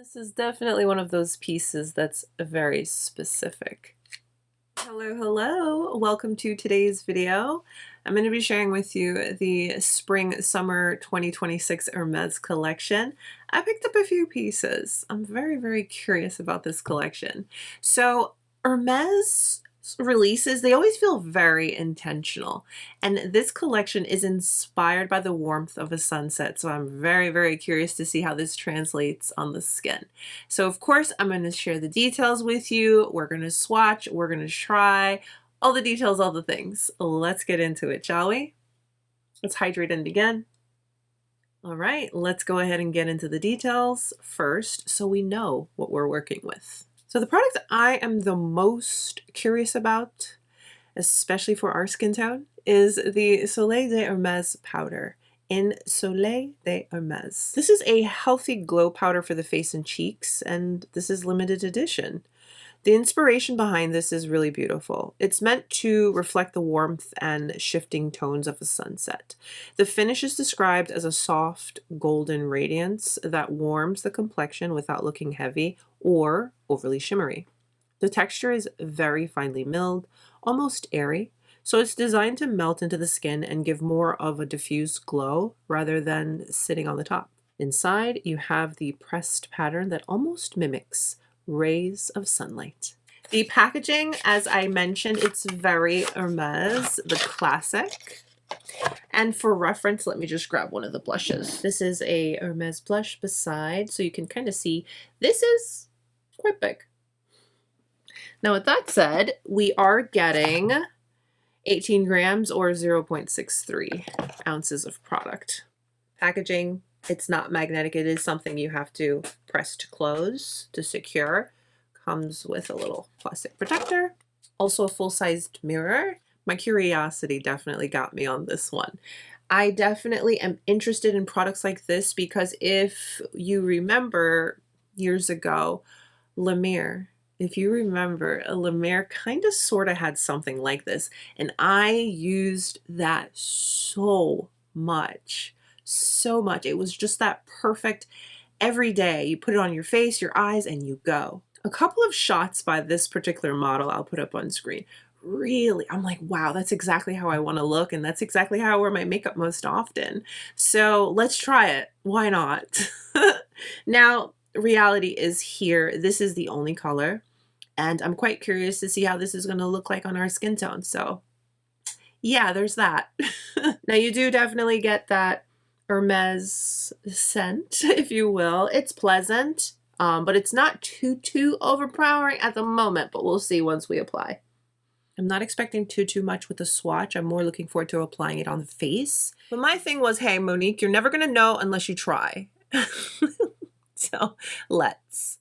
This is definitely one of those pieces that's very specific. Hello, hello. Welcome to today's video. I'm going to be sharing with you the Spring Summer 2026 Hermes collection. I picked up a few pieces. I'm very curious about this collection. So Hermes releases, they always feel very intentional, and this collection is inspired by the warmth of a sunset, so I'm very curious to see how this translates on the skin. So of course I'm going to share the details with you. We're going to swatch, we're going to try all the details, all the things. Let's get into it, shall we? Let's hydrate and begin. All right, let's go ahead and get into the details first so we know what we're working with. So the product I am the most curious about, especially for our skin tone, is the Soleil de Hermes powder in Soleil de Hermes. This is a healthy glow powder for the face and cheeks, and this is limited edition. The inspiration behind this is really beautiful. It's meant to reflect the warmth and shifting tones of a sunset. The finish is described as a soft golden radiance that warms the complexion without looking heavy or overly shimmery. The texture is very finely milled, almost airy, so it's designed to melt into the skin and give more of a diffused glow rather than sitting on the top. Inside, you have the pressed pattern that almost mimics rays of sunlight. The packaging, as I mentioned, it's very Hermes, the classic. And for reference, let me just grab one of the blushes. This is a Hermes blush beside, so you can kind of see this is quite big. Now with that said, we are getting 18 grams or 0.63 ounces of product. Packaging, it's not magnetic. It is something you have to press to close to secure. Comes with a little plastic protector. Also a full-sized mirror. My curiosity definitely got me on this one. I definitely am interested in products like this because if you remember years ago, La Mer, if you remember, La Mer kind of sort of had something like this, and I used that so much. It was just that perfect every day. You put it on your face, your eyes, and you go. A couple of shots by this particular model I'll put up on screen. Really, I'm like, wow, that's exactly how I want to look, and that's exactly how I wear my makeup most often. So let's try it. Why not? Now, reality is here. This is the only color, and I'm quite curious to see how this is going to look like on our skin tone. So yeah, there's that. Now you do definitely get that Hermes scent, if you will. It's pleasant, but it's not too overpowering at the moment, but we'll see once we apply. I'm not expecting too much with the swatch. I'm more looking forward to applying it on the face. But my thing was, hey, Monique, you're never gonna know unless you try. So let's.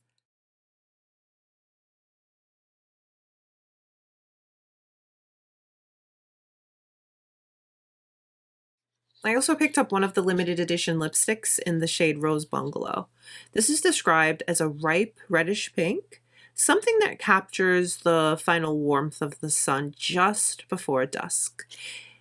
I also picked up one of the limited edition lipsticks in the shade Rose Bungalow. This is described as a ripe reddish pink, something that captures the final warmth of the sun just before dusk.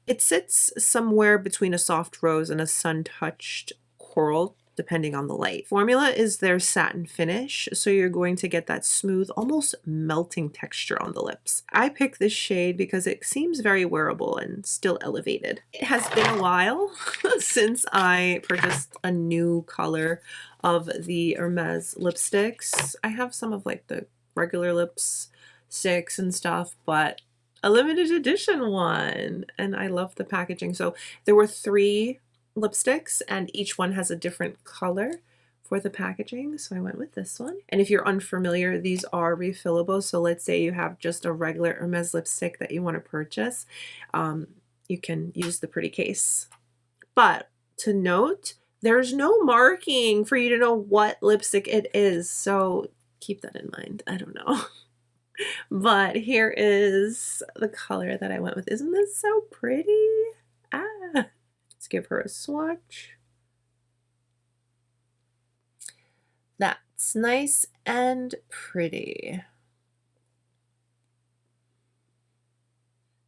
It sits somewhere between a soft rose and a sun-touched coral, depending on the light. Formula is their satin finish, so you're going to get that smooth, almost melting texture on the lips. I picked this shade because it seems very wearable and still elevated. It has been a while since I purchased a new color of the Hermes lipsticks. I have some of like the regular lipsticks and stuff, but a limited edition one, and I love the packaging. So there were 3 lipsticks and each one has a different color for the packaging, so I went with this one. And if you're unfamiliar, these are refillable. So let's say you have just a regular Hermes lipstick that you want to purchase, you can use the pretty case. But to note, there's no marking for you to know what lipstick it is, so keep that in mind. I don't know. But here is the color that I went with. Isn't this so pretty? Let's give her a swatch. That's nice and pretty.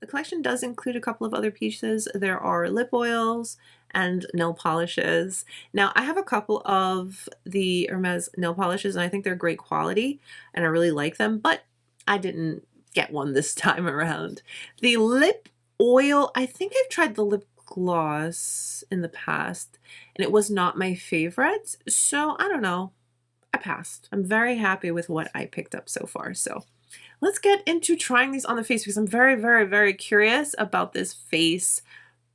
The collection does include a couple of other pieces. There are lip oils and nail polishes. Now, I have a couple of the Hermes nail polishes, and I think they're great quality, and I really like them, but I didn't get one this time around. The lip oil, I think I've tried the lip gloss in the past, and it was not my favorite, so I don't know. I passed. I'm very happy with what I picked up so far, so let's get into trying these on the face because I'm very, very, very curious about this face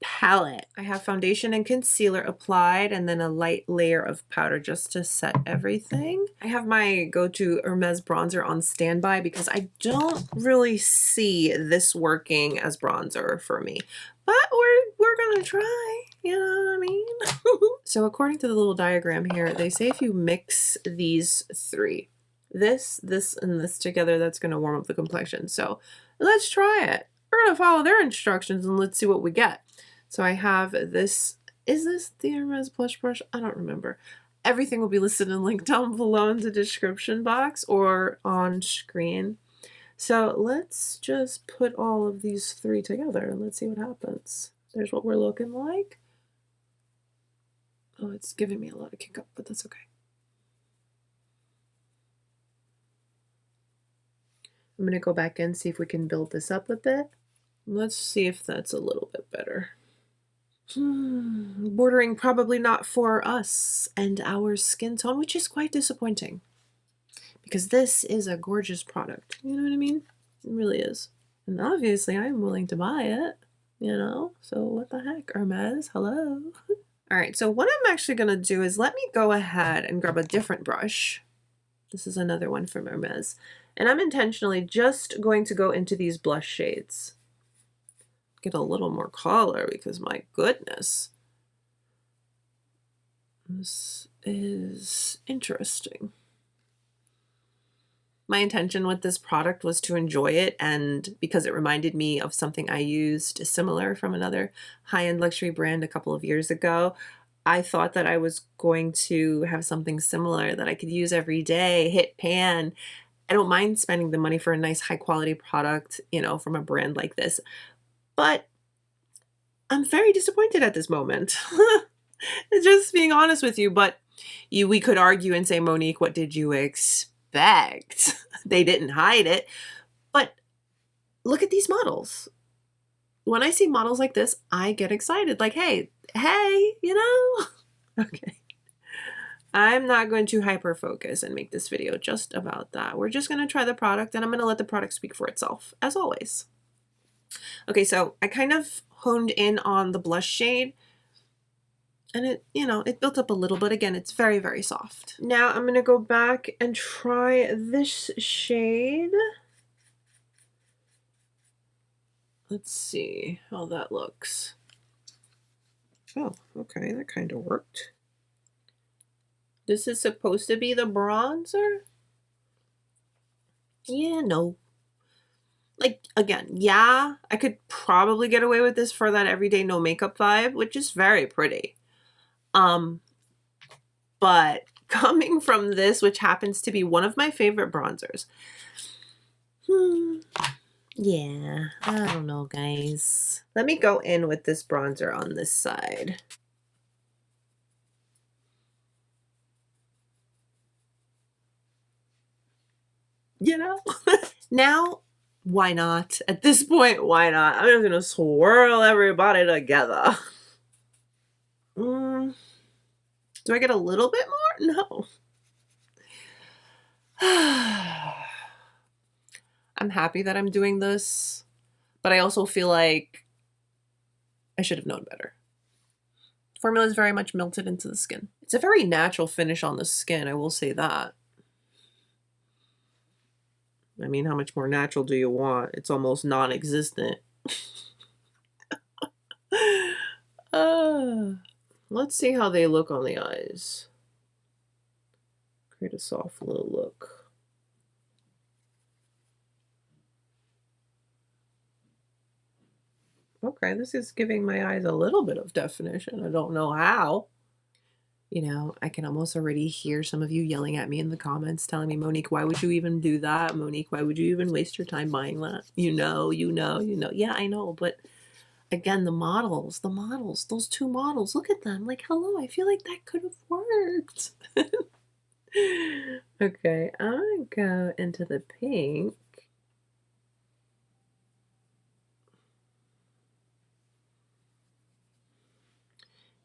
palette. I have foundation and concealer applied and then a light layer of powder just to set everything. I have my go-to Hermes bronzer on standby because I don't really see this working as bronzer for me. But we're gonna try, you know what I mean? So according to the little diagram here, they say if you mix these three, this, and this together, that's going to warm up the complexion. So let's try it. We're going to follow their instructions and let's see what we get. So I have this. Is this the Hermes blush brush? I don't remember. Everything will be listed and linked down below in the description box or on screen. So let's just put all of these three together and let's see what happens. There's what we're looking like. Oh, it's giving me a lot of kick up, but that's okay. I'm going to go back in, see if we can build this up a bit. Let's see if that's a little bit better. Bordering probably not for us and our skin tone, which is quite disappointing. Because this is a gorgeous product. You know what I mean? It really is. And obviously I'm willing to buy it, you know? So what the heck, Hermes? Hello? All right, so what I'm actually going to do is let me go ahead and grab a different brush. This is another one from Hermes. And I'm intentionally just going to go into these blush shades. Get a little more color because my goodness. This is interesting. My intention with this product was to enjoy it, and because it reminded me of something I used similar from another high-end luxury brand a couple of years ago, I thought that I was going to have something similar that I could use every day, hit pan. I don't mind spending the money for a nice high-quality product, you know, from a brand like this, but I'm very disappointed at this moment. Just being honest with you, but we could argue and say, Monique, what did you expect? They didn't hide it. But look at these models. When I see models like this, I get excited. Like, hey, you know? Okay. I'm not going to hyper focus and make this video just about that. We're just going to try the product and I'm going to let the product speak for itself, as always. Okay, so I kind of honed in on the blush shade and it, you know, it built up a little bit. Again, it's very, very soft. Now I'm going to go back and try this shade. Let's see how that looks. Oh, okay, that kind of worked. This is supposed to be the bronzer? Yeah, no. Like, again, yeah, I could probably get away with this for that everyday no makeup vibe, which is very pretty. But coming from this, which happens to be one of my favorite bronzers, yeah, I don't know, guys. Let me go in with this bronzer on this side. You know? Now, why not? At this point, why not? I'm just gonna swirl everybody together. Do I get a little bit more? No. I'm happy that I'm doing this, but I also feel like I should have known better. Formula is very much melted into the skin. It's a very natural finish on the skin, I will say that. I mean, how much more natural do you want? It's almost non-existent. Let's see how they look on the eyes. Create a soft little look. Okay, this is giving my eyes a little bit of definition. I don't know how. You know, I can almost already hear some of you yelling at me in the comments telling me, Monique, why would you even do that? Monique, why would you even waste your time buying that? You know. Yeah, I know. But again, the models, those two models, look at them. Like, hello, I feel like that could have worked. Okay, I'm going to go into the pink.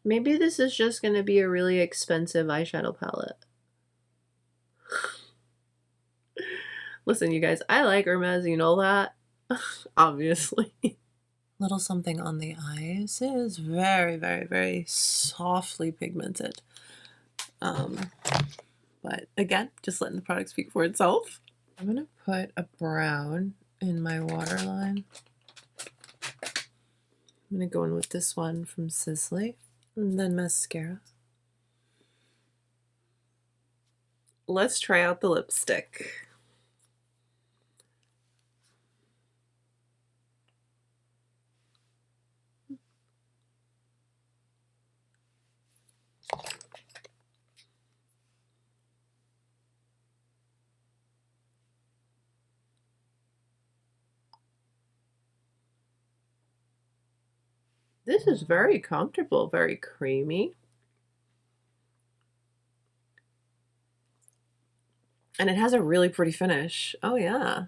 Maybe this is just going to be a really expensive eyeshadow palette. Listen, you guys, I like Hermes, you know that? Obviously. Little something on the eyes. It is very, very, very softly pigmented. But again, just letting the product speak for itself. I'm going to put a brown in my waterline. I'm going to go in with this one from Soleil. And then mascara. Let's try out the lipstick. This is very comfortable, very creamy. And it has a really pretty finish. Oh yeah.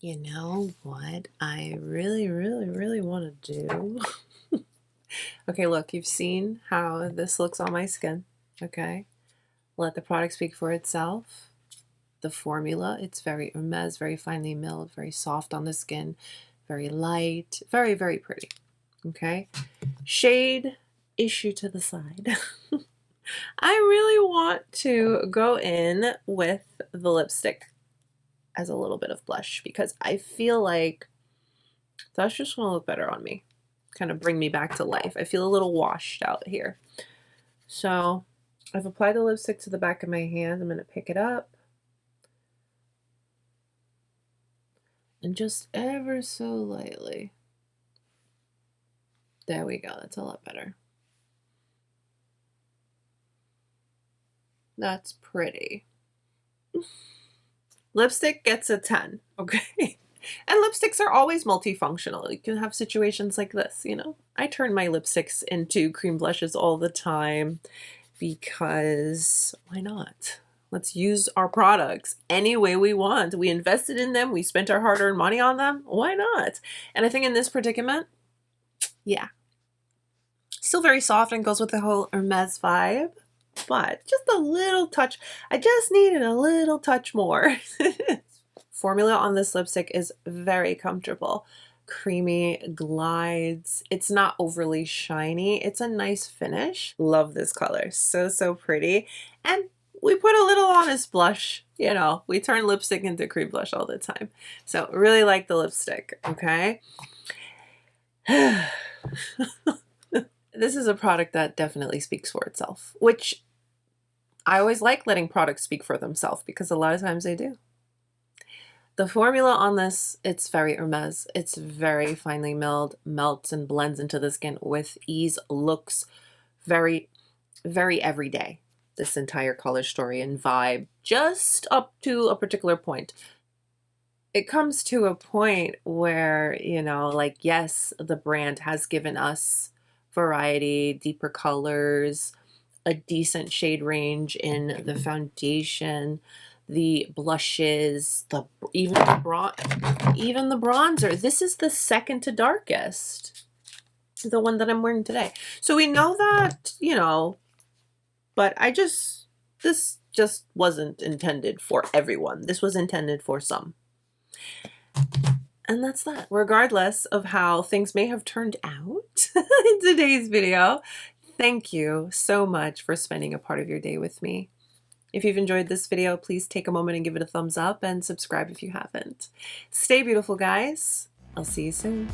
You know what I really, really, really want to do? Okay, look, you've seen how this looks on my skin, okay? Let the product speak for itself. The formula, it's very Hermès, very finely milled, very soft on the skin, very light, very, very pretty, okay? Shade, issue to the side. I really want to go in with the lipstick as a little bit of blush because I feel like that's just going to look better on me. Kind of bring me back to life. I feel a little washed out here. So I've applied the lipstick to the back of my hand. I'm going to pick it up. And just ever so lightly. There we go. That's a lot better. That's pretty. Lipstick gets a 10, okay? And lipsticks are always multifunctional. You can have situations like this, you know? I turn my lipsticks into cream blushes all the time because why not? Let's use our products any way we want. We invested in them. We spent our hard-earned money on them. Why not? And I think in this predicament, yeah. Still very soft and goes with the whole Hermes vibe, but just a little touch. I just needed a little touch more. Formula on this lipstick is very comfortable. Creamy, glides. It's not overly shiny. It's a nice finish. Love this color. So, so pretty. And we put a little on as blush. You know, we turn lipstick into cream blush all the time. So really like the lipstick, okay? This is a product that definitely speaks for itself, which I always like letting products speak for themselves because a lot of times they do. The formula on this, it's very Hermes. It's very finely milled, melts and blends into the skin with ease, looks very, very everyday. This entire color story and vibe, just up to a particular point. It comes to a point where, you know, like, yes, the brand has given us variety, deeper colors, a decent shade range in the foundation, the blushes, even the bronzer. This is the second to darkest, the one that I'm wearing today. So we know that, you know, but this just wasn't intended for everyone. This was intended for some. And that's that. Regardless of how things may have turned out in today's video, thank you so much for spending a part of your day with me. If you've enjoyed this video, please take a moment and give it a thumbs up and subscribe if you haven't. Stay beautiful, guys. I'll see you soon.